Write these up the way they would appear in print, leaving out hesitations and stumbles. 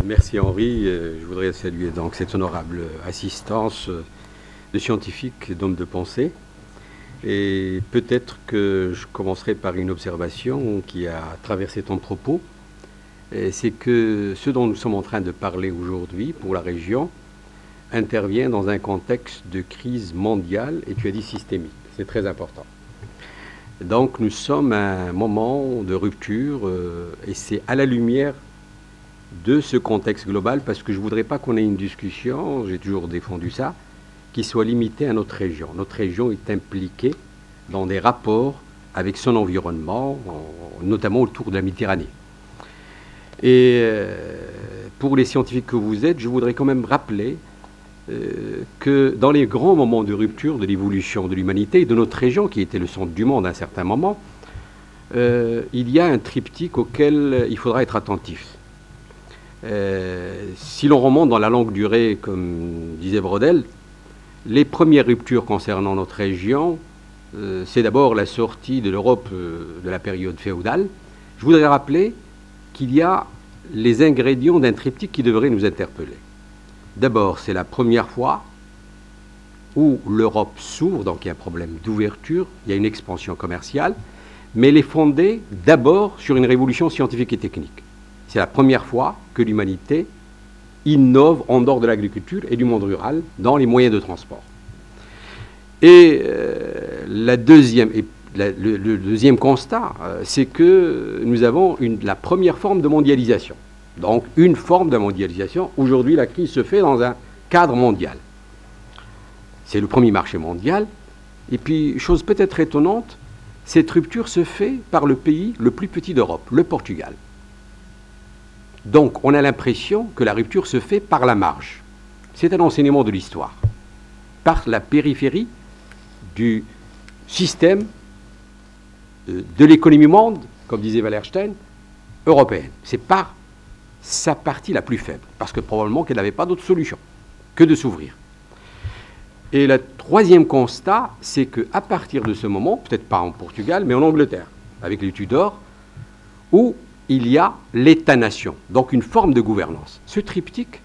Merci Henri. Je voudrais saluer donc cette honorable assistance de scientifiques et d'hommes de pensée. Et peut-être que je commencerai par une observation qui a traversé ton propos. C'est que ce dont nous sommes en train de parler aujourd'hui pour la région intervient dans un contexte de crise mondiale, et tu as dit systémique. C'est très important. Donc nous sommes à un moment de rupture et c'est à la lumière de ce contexte global, parce que je ne voudrais pas qu'on ait une discussion, j'ai toujours défendu ça, qui soit limitée à notre région. Notre région est impliquée dans des rapports avec son environnement, notamment autour de la Méditerranée. Et pour les scientifiques que vous êtes, je voudrais quand même rappeler que dans les grands moments de rupture de l'évolution de l'humanité et de notre région, qui était le centre du monde à un certain moment, il y a un triptyque auquel il faudra être attentif. Si l'on remonte dans la longue durée, comme disait Brodel, les premières ruptures concernant notre région, c'est d'abord la sortie de l'Europe de la période féodale. Je voudrais rappeler qu'il y a les ingrédients d'un triptyque qui devrait nous interpeller. D'abord, c'est la première fois où l'Europe s'ouvre, donc il y a un problème d'ouverture, il y a une expansion commerciale, mais elle est fondée d'abord sur une révolution scientifique et technique. C'est la première fois que l'humanité innove en dehors de l'agriculture et du monde rural dans les moyens de transport. Et le deuxième constat, c'est que nous avons la première forme de mondialisation. Donc une forme de mondialisation. Aujourd'hui, la crise se fait dans un cadre mondial. C'est le premier marché mondial. Et puis, chose peut-être étonnante, cette rupture se fait par le pays le plus petit d'Europe, le Portugal. Donc, on a l'impression que la rupture se fait par la marge. C'est un enseignement de l'histoire. Par la périphérie du système de l'économie monde, comme disait Wallerstein, européenne. C'est par sa partie la plus faible, parce que probablement qu'elle n'avait pas d'autre solution que de s'ouvrir. Et le troisième constat, c'est qu'à partir de ce moment, peut-être pas en Portugal, mais en Angleterre, avec les Tudors, où il y a l'État-nation, donc une forme de gouvernance. Ce triptyque,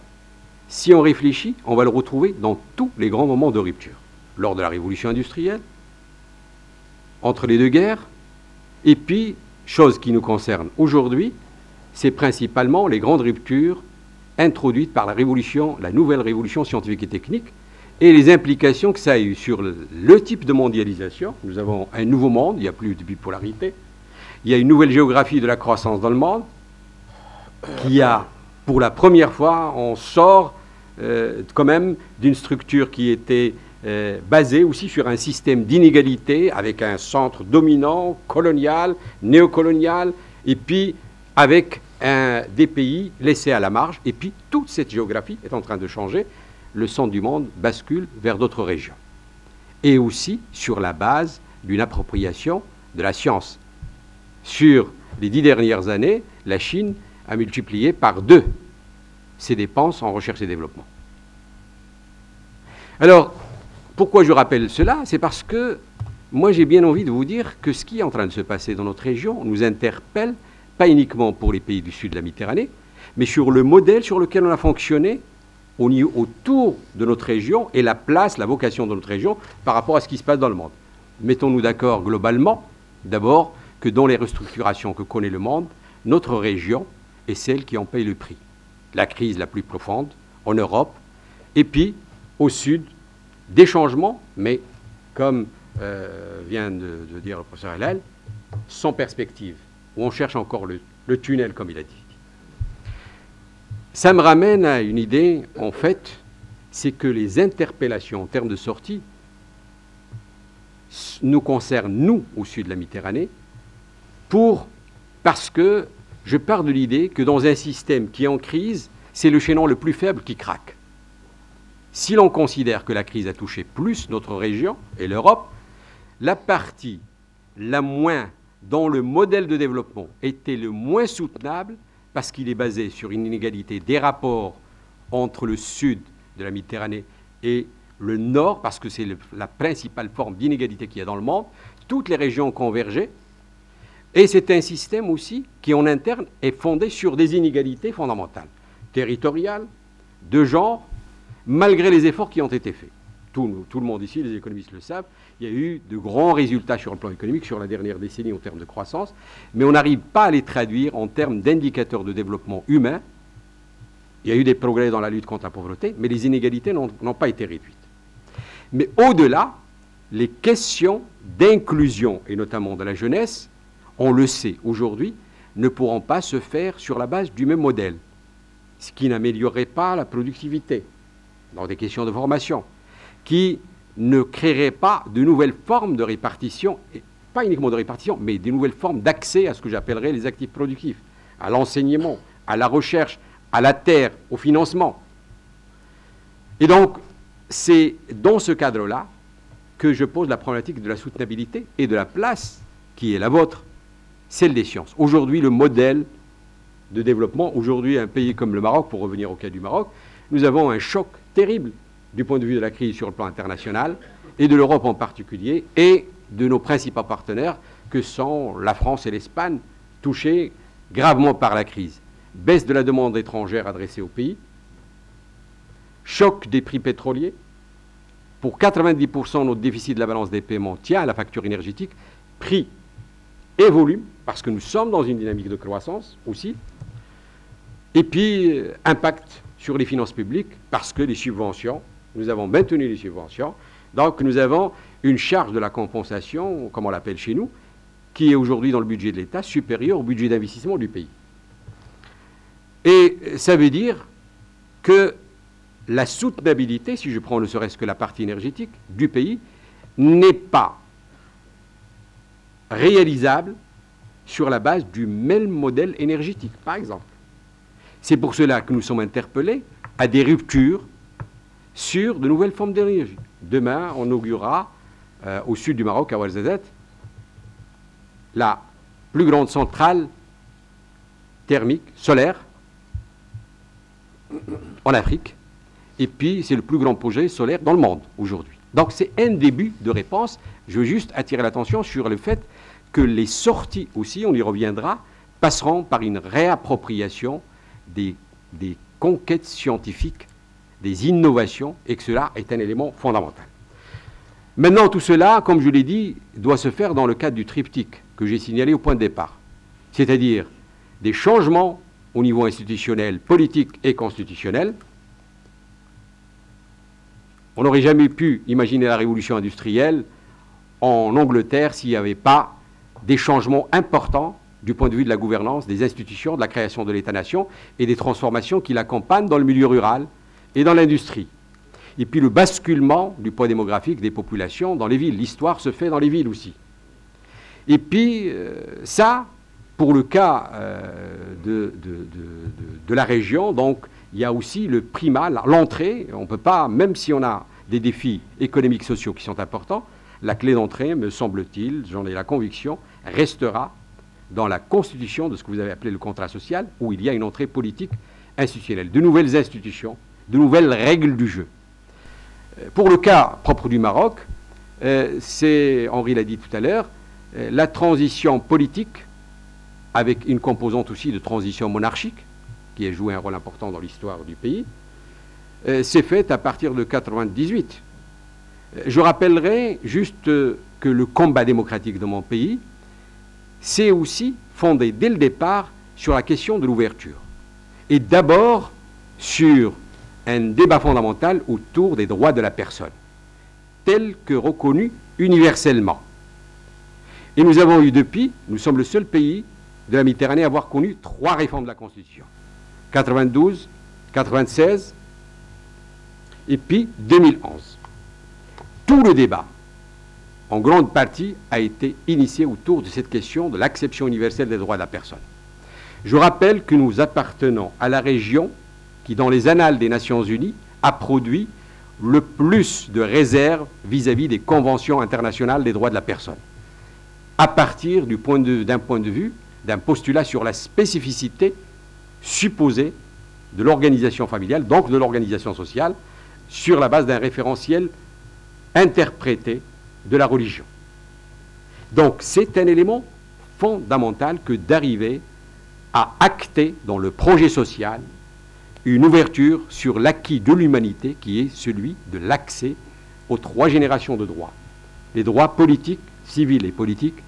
si on réfléchit, on va le retrouver dans tous les grands moments de rupture. Lors de la révolution industrielle, entre les deux guerres, et puis, chose qui nous concerne aujourd'hui, c'est principalement les grandes ruptures introduites par la nouvelle révolution scientifique et technique, et les implications que ça a eu sur le type de mondialisation. Nous avons un nouveau monde, il n'y a plus de bipolarité. Il y a une nouvelle géographie de la croissance dans le monde, qui a, pour la première fois, on sort quand même d'une structure qui était basée aussi sur un système d'inégalité, avec un centre dominant, colonial, néocolonial, et puis avec des pays laissés à la marge. Et puis toute cette géographie est en train de changer. Le centre du monde bascule vers d'autres régions. Et aussi sur la base d'une appropriation de la science. Sur les 10 dernières années, la Chine a multiplié par 2 ses dépenses en recherche et développement. Alors, pourquoi je rappelle cela? C'est parce que moi, j'ai bien envie de vous dire que ce qui est en train de se passer dans notre région nous interpelle, pas uniquement pour les pays du sud de la Méditerranée, mais sur le modèle sur lequel on a fonctionné autour de notre région et la place, la vocation de notre région par rapport à ce qui se passe dans le monde. Mettons-nous d'accord globalement, d'abord, que dans les restructurations que connaît le monde, notre région est celle qui en paye le prix. La crise la plus profonde en Europe, et puis au sud, des changements, mais comme vient de dire le professeur Hellel, sans perspective, où on cherche encore le tunnel, comme il a dit. Ça me ramène à une idée, en fait, c'est que les interpellations en termes de sortie nous concernent, nous, au sud de la Méditerranée, parce que je pars de l'idée que dans un système qui est en crise, c'est le chaînon le plus faible qui craque. Si l'on considère que la crise a touché plus notre région et l'Europe, la partie la moins, dont le modèle de développement était le moins soutenable, parce qu'il est basé sur une inégalité des rapports entre le sud de la Méditerranée et le nord, parce que c'est la principale forme d'inégalité qu'il y a dans le monde, toutes les régions ont convergé. Et c'est un système aussi qui, en interne, est fondé sur des inégalités fondamentales. territoriale, de genre, malgré les efforts qui ont été faits. Tout le monde ici, les économistes le savent, il y a eu de grands résultats sur le plan économique sur la dernière décennie en termes de croissance, mais on n'arrive pas à les traduire en termes d'indicateurs de développement humain. Il y a eu des progrès dans la lutte contre la pauvreté, mais les inégalités n'ont pas été réduites. Mais au-delà, les questions d'inclusion, et notamment de la jeunesse, on le sait aujourd'hui, ne pourront pas se faire sur la base du même modèle, ce qui n'améliorerait pas la productivité dans des questions de formation, qui ne créerait pas de nouvelles formes de répartition, et pas uniquement de répartition, mais de nouvelles formes d'accès à ce que j'appellerais les actifs productifs, à l'enseignement, à la recherche, à la terre, au financement. Et donc, c'est dans ce cadre-là que je pose la problématique de la soutenabilité et de la place qui est la vôtre, celle des sciences. Aujourd'hui, le modèle de développement, aujourd'hui, un pays comme le Maroc, pour revenir au cas du Maroc, nous avons un choc terrible du point de vue de la crise sur le plan international, et de l'Europe en particulier, et de nos principaux partenaires, que sont la France et l'Espagne, touchés gravement par la crise. Baisse de la demande étrangère adressée au pays, choc des prix pétroliers. Pour 90%, notre déficit de la balance des paiements tient à la facture énergétique, prix et volume, parce que nous sommes dans une dynamique de croissance aussi, et puis impact sur les finances publiques, parce que les subventions, nous avons maintenu les subventions, donc nous avons une charge de la compensation, comme on l'appelle chez nous, qui est aujourd'hui dans le budget de l'État supérieure au budget d'investissement du pays. Et ça veut dire que la soutenabilité, si je prends ne serait-ce que la partie énergétique du pays, n'est pas réalisable sur la base du même modèle énergétique, par exemple. C'est pour cela que nous sommes interpellés à des ruptures sur de nouvelles formes d'énergie. Demain, on inaugurera au sud du Maroc, à Ouarzazate, la plus grande centrale thermique, solaire, en Afrique. Et puis, c'est le plus grand projet solaire dans le monde aujourd'hui. Donc, c'est un début de réponse. Je veux juste attirer l'attention sur le fait que les sorties aussi, on y reviendra, passeront par une réappropriation des conquêtes scientifiques, des innovations, et que cela est un élément fondamental. Maintenant, tout cela, comme je l'ai dit, doit se faire dans le cadre du triptyque que j'ai signalé au point de départ, c'est-à-dire des changements au niveau institutionnel, politique et constitutionnel. On n'aurait jamais pu imaginer la révolution industrielle en Angleterre s'il n'y avait pas des changements importants du point de vue de la gouvernance, des institutions, de la création de l'État-nation et des transformations qui l'accompagnent dans le milieu rural et dans l'industrie. Et puis le basculement du poids démographique des populations dans les villes. L'histoire se fait dans les villes aussi. Et puis ça, pour le cas de la région, donc il y a aussi le primat, l'entrée. On ne peut pas, même si on a des défis économiques, sociaux qui sont importants, la clé d'entrée, me semble-t-il, j'en ai la conviction, restera dans la constitution de ce que vous avez appelé le contrat social, où il y a une entrée politique institutionnelle, de nouvelles institutions, de nouvelles règles du jeu. Pour le cas propre du Maroc, c'est, Henri l'a dit tout à l'heure, la transition politique, avec une composante aussi de transition monarchique, qui a joué un rôle important dans l'histoire du pays, s'est faite à partir de 1998. Je rappellerai juste que le combat démocratique de mon pays s'est aussi fondé dès le départ sur la question de l'ouverture. Et d'abord sur un débat fondamental autour des droits de la personne, tel que reconnu universellement. Et nous avons eu depuis, nous sommes le seul pays de la Méditerranée à avoir connu 3 réformes de la Constitution. 92, 96 et puis 2011. Tout le débat, en grande partie, a été initié autour de cette question de l'acception universelle des droits de la personne. Je rappelle que nous appartenons à la région qui, dans les annales des Nations Unies, a produit le plus de réserves vis-à-vis des conventions internationales des droits de la personne, à partir d'un point de vue, d'un postulat sur la spécificité supposée de l'organisation familiale, donc de l'organisation sociale, sur la base d'un référentiel interprété de la religion. Donc c'est un élément fondamental que d'arriver à acter dans le projet social une ouverture sur l'acquis de l'humanité qui est celui de l'accès aux 3 générations de droits. Les droits politiques, civils et politiques,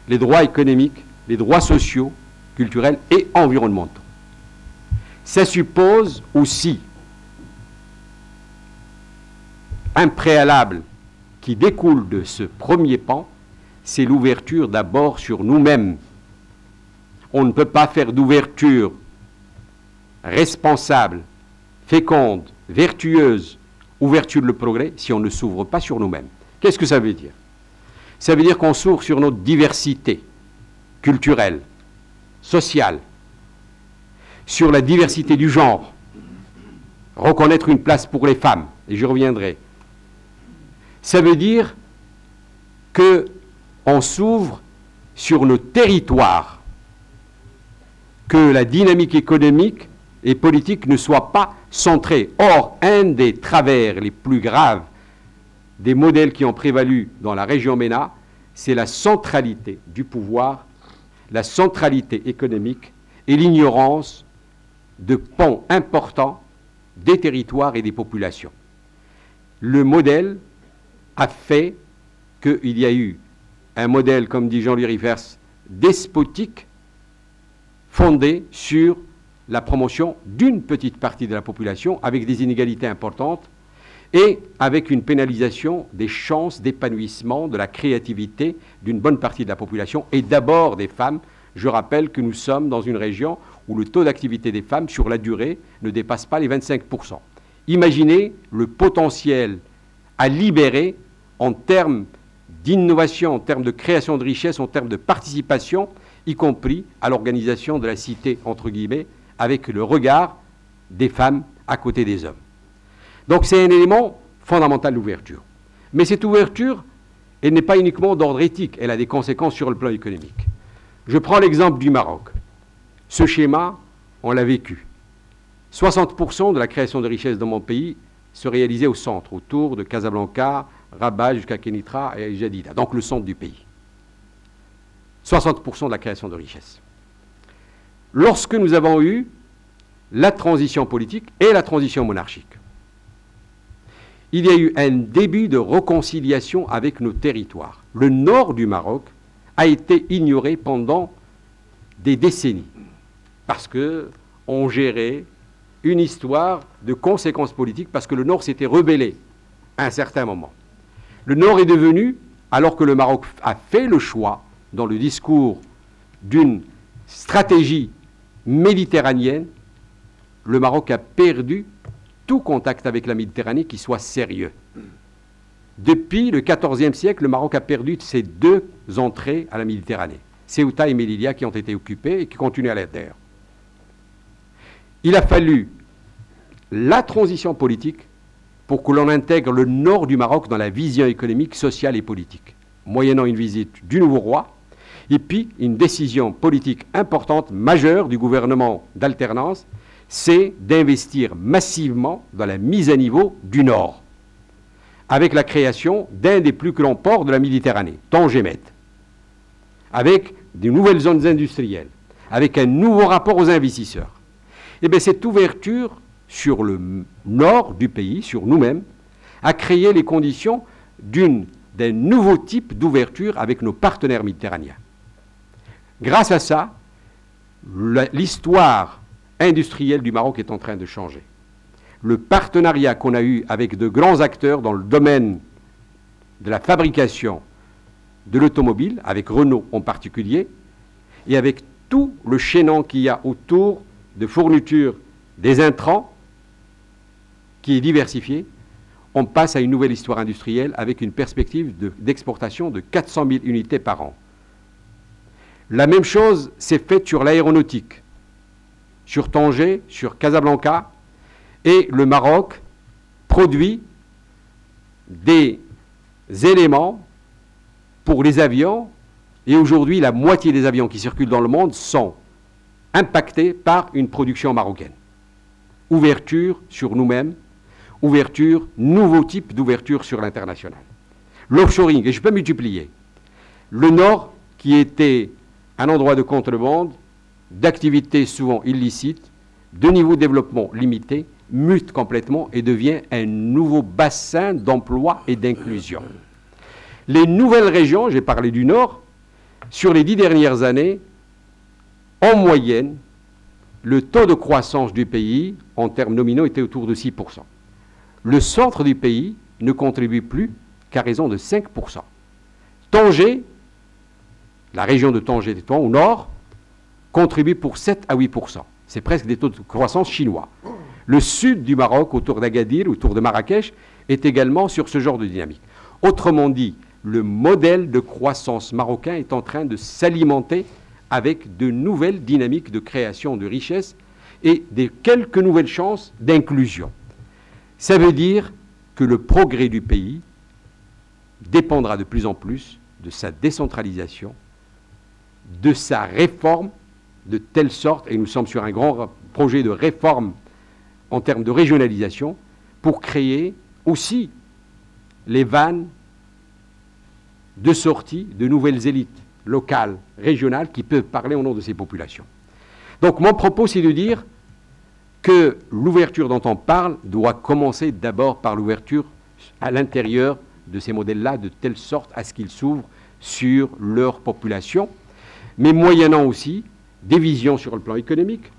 les droits économiques, les droits sociaux, culturels et environnementaux. Ça suppose aussi un préalable qui découle de ce premier pan, c'est l'ouverture d'abord sur nous-mêmes. On ne peut pas faire d'ouverture responsable, féconde, vertueuse, ouverture le progrès si on ne s'ouvre pas sur nous-mêmes. Qu'est-ce que ça veut dire? Ça veut dire qu'on s'ouvre sur notre diversité culturelle, sociale, sur la diversité du genre, reconnaître une place pour les femmes, et j'y reviendrai. Ça veut dire qu'on s'ouvre sur nos territoires, que la dynamique économique et politique ne soit pas centrée. Or, un des travers les plus graves des modèles qui ont prévalu dans la région MENA, c'est la centralité du pouvoir, la centralité économique et l'ignorance de pans importants des territoires et des populations. Le modèle a fait qu'il y a eu un modèle, comme dit Jean-Louis Rivers, despotique, fondé sur la promotion d'une petite partie de la population avec des inégalités importantes et avec une pénalisation des chances d'épanouissement, de la créativité d'une bonne partie de la population et d'abord des femmes. Je rappelle que nous sommes dans une région où le taux d'activité des femmes sur la durée ne dépasse pas les 25%. Imaginez le potentiel à libérer en termes d'innovation, en termes de création de richesse, en termes de participation, y compris à l'organisation de la cité, entre guillemets, avec le regard des femmes à côté des hommes. Donc c'est un élément fondamental d'ouverture. Mais cette ouverture, elle n'est pas uniquement d'ordre éthique, elle a des conséquences sur le plan économique. Je prends l'exemple du Maroc. Ce schéma, on l'a vécu. 60% de la création de richesse dans mon pays se réalisait au centre, autour de Casablanca, Rabat jusqu'à Kénitra et Jadida, donc le centre du pays. 60% de la création de richesse. Lorsque nous avons eu la transition politique et la transition monarchique, il y a eu un début de réconciliation avec nos territoires. Le nord du Maroc a été ignoré pendant des décennies parce qu'on gérait une histoire de conséquences politiques parce que le nord s'était rebellé à un certain moment. Le nord est devenu, alors que le Maroc a fait le choix dans le discours d'une stratégie méditerranéenne, le Maroc a perdu tout contact avec la Méditerranée qui soit sérieux. Depuis le XIVe siècle, le Maroc a perdu ses 2 entrées à la Méditerranée, Ceuta et Melilla, qui ont été occupées et qui continuent à l'être. Il a fallu la transition politique pour que l'on intègre le nord du Maroc dans la vision économique, sociale et politique, moyennant une visite du nouveau roi, et puis une décision politique importante, majeure du gouvernement d'alternance, c'est d'investir massivement dans la mise à niveau du Nord, avec la création d'un des plus grands ports de la Méditerranée, Tanger-Med, avec de nouvelles zones industrielles, avec un nouveau rapport aux investisseurs. Et bien cette ouverture sur le nord du pays, sur nous-mêmes, a créé les conditions d'un nouveau type d'ouverture avec nos partenaires méditerranéens. Grâce à ça, l'histoire industrielle du Maroc est en train de changer. Le partenariat qu'on a eu avec de grands acteurs dans le domaine de la fabrication de l'automobile, avec Renault en particulier, et avec tout le chaînon qu'il y a autour de fourniture des intrants, qui est diversifié, on passe à une nouvelle histoire industrielle avec une perspective d'exportation de 400 000 unités par an. La même chose s'est faite sur l'aéronautique, sur Tanger, sur Casablanca, et le Maroc produit des éléments pour les avions, et aujourd'hui la moitié des avions qui circulent dans le monde sont impactés par une production marocaine. Ouverture sur nous-mêmes, ouverture, nouveau type d'ouverture sur l'international. L'offshoring, et je peux multiplier. Le Nord, qui était un endroit de contrebande, d'activités souvent illicites, de niveau de développement limité, mute complètement et devient un nouveau bassin d'emploi et d'inclusion. Les nouvelles régions, j'ai parlé du Nord, sur les 10 dernières années, en moyenne, le taux de croissance du pays, en termes nominaux, était autour de 6%. Le centre du pays ne contribue plus qu'à raison de 5%. Tanger, la région de Tanger, au nord, contribue pour 7 à 8%. C'est presque des taux de croissance chinois. Le sud du Maroc, autour d'Agadir, autour de Marrakech, est également sur ce genre de dynamique. Autrement dit, le modèle de croissance marocain est en train de s'alimenter avec de nouvelles dynamiques de création de richesses et de quelques nouvelles chances d'inclusion. Ça veut dire que le progrès du pays dépendra de plus en plus de sa décentralisation, de sa réforme, de telle sorte, et nous sommes sur un grand projet de réforme en termes de régionalisation, pour créer aussi les vannes de sortie de nouvelles élites locales, régionales, qui peuvent parler au nom de ces populations. Donc mon propos, c'est de dire que l'ouverture dont on parle doit commencer d'abord par l'ouverture à l'intérieur de ces modèles-là, de telle sorte à ce qu'ils s'ouvrent sur leur population, mais moyennant aussi des visions sur le plan économique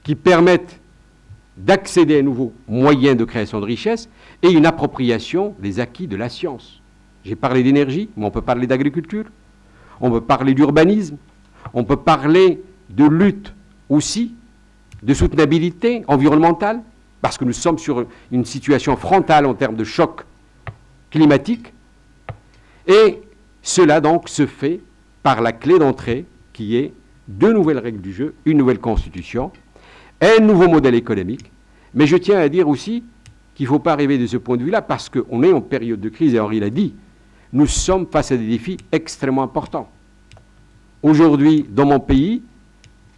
qui permettent d'accéder à un nouveau moyen de création de richesse et une appropriation des acquis de la science. J'ai parlé d'énergie, mais on peut parler d'agriculture, on peut parler d'urbanisme, on peut parler de lutte aussi, de soutenabilité environnementale, parce que nous sommes sur une situation frontale en termes de choc climatique. Et cela donc se fait par la clé d'entrée qui est deux nouvelles règles du jeu, une nouvelle constitution, un nouveau modèle économique. Mais je tiens à dire aussi qu'il ne faut pas rêver de ce point de vue-là parce qu'on est en période de crise, et Henri l'a dit, nous sommes face à des défis extrêmement importants. Aujourd'hui, dans mon pays,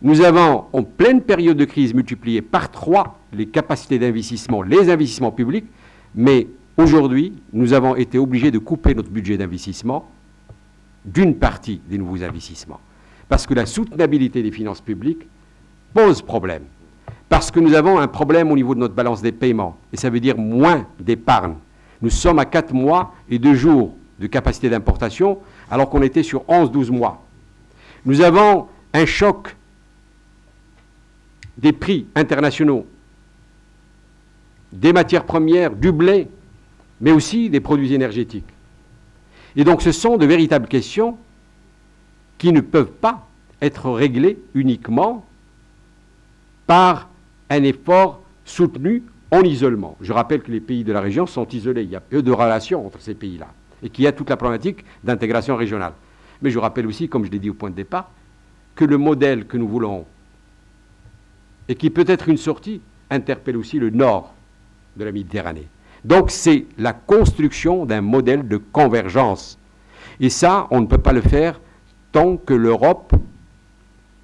nous avons en pleine période de crise multiplié par 3 les capacités d'investissement, les investissements publics, mais aujourd'hui, nous avons été obligés de couper notre budget d'investissement d'une partie des nouveaux investissements. Parce que la soutenabilité des finances publiques pose problème. Parce que nous avons un problème au niveau de notre balance des paiements. Et ça veut dire moins d'épargne. Nous sommes à 4 mois et 2 jours de capacité d'importation, alors qu'on était sur 11-12 mois. Nous avons un choc des prix internationaux, des matières premières, du blé, mais aussi des produits énergétiques. Et donc ce sont de véritables questions qui ne peuvent pas être réglées uniquement par un effort soutenu en isolement. Je rappelle que les pays de la région sont isolés, il y a peu de relations entre ces pays-là, et qu'il y a toute la problématique d'intégration régionale. Mais je rappelle aussi, comme je l'ai dit au point de départ, que le modèle que nous voulons, et qui peut être une sortie, interpelle aussi le nord de la Méditerranée. Donc c'est la construction d'un modèle de convergence. Et ça, on ne peut pas le faire tant que l'Europe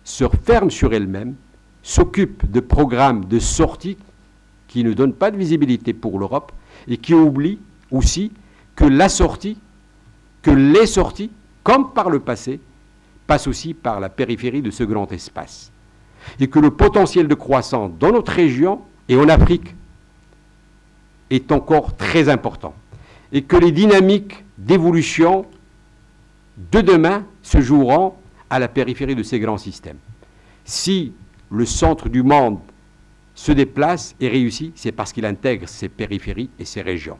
se ferme sur elle-même, s'occupe de programmes de sortie qui ne donnent pas de visibilité pour l'Europe et qui oublient aussi que la sortie, que les sorties, comme par le passé, passent aussi par la périphérie de ce grand espace. Et que le potentiel de croissance dans notre région et en Afrique est encore très important. Et que les dynamiques d'évolution de demain se joueront à la périphérie de ces grands systèmes. Si le centre du monde se déplace et réussit, c'est parce qu'il intègre ces périphéries et ces régions.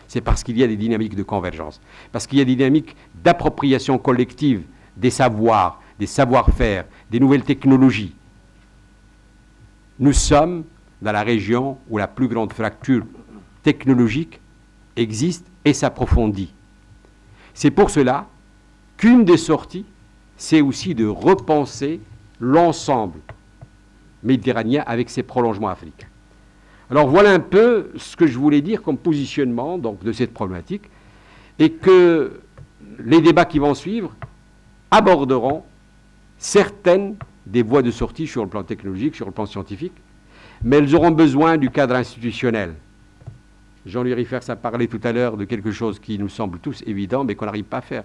C'est parce qu'il y a des dynamiques de convergence, parce qu'il y a des dynamiques d'appropriation collective des savoirs, des savoir-faire, des nouvelles technologies. Nous sommes dans la région où la plus grande fracture technologique existe et s'approfondit. C'est pour cela qu'une des sorties, c'est aussi de repenser l'ensemble méditerranéen avec ses prolongements africains. Alors voilà un peu ce que je voulais dire comme positionnement donc, de cette problématique, et que les débats qui vont suivre aborderont certaines des voies de sortie sur le plan technologique, sur le plan scientifique, mais elles auront besoin du cadre institutionnel. Jean-Louis Riefers a parlé tout à l'heure de quelque chose qui nous semble tous évident, mais qu'on n'arrive pas à faire.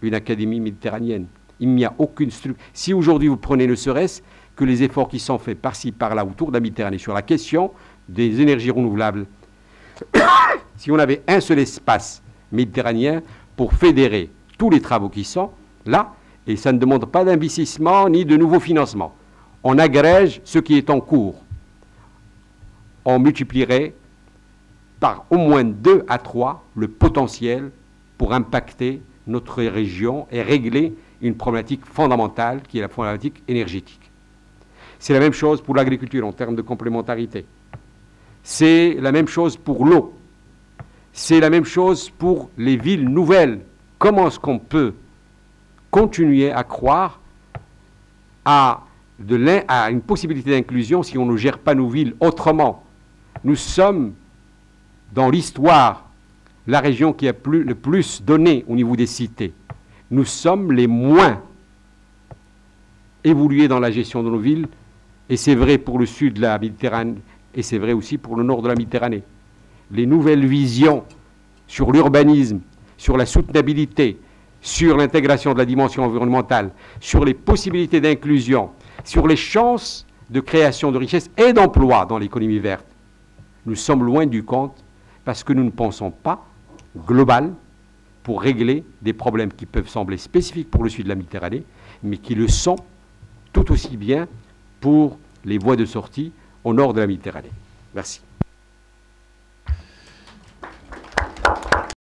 Une académie méditerranéenne. Il n'y a aucune structure. Si aujourd'hui vous prenez ne serait-ce que les efforts qui sont faits par-ci, par-là, autour de la Méditerranée, sur la question des énergies renouvelables, si on avait un seul espace méditerranéen pour fédérer tous les travaux qui sont là, et ça ne demande pas d'investissement ni de nouveaux financements, on agrège ce qui est en cours. On multiplierait par au moins 2 à 3 le potentiel pour impacter notre région et régler une problématique fondamentale qui est la problématique énergétique. C'est la même chose pour l'agriculture en termes de complémentarité. C'est la même chose pour l'eau. C'est la même chose pour les villes nouvelles. Comment est-ce qu'on peut continuer à croire à une possibilité d'inclusion si on ne gère pas nos villes autrement? Nous sommes, dans l'histoire, la région qui a le plus donné au niveau des cités. Nous sommes les moins évolués dans la gestion de nos villes, et c'est vrai pour le sud de la Méditerranée, et c'est vrai aussi pour le nord de la Méditerranée. Les nouvelles visions sur l'urbanisme, sur la soutenabilité, sur l'intégration de la dimension environnementale, sur les possibilités d'inclusion, sur les chances de création de richesses et d'emplois dans l'économie verte. Nous sommes loin du compte parce que nous ne pensons pas global pour régler des problèmes qui peuvent sembler spécifiques pour le sud de la Méditerranée, mais qui le sont tout aussi bien pour les voies de sortie au nord de la Méditerranée. Merci.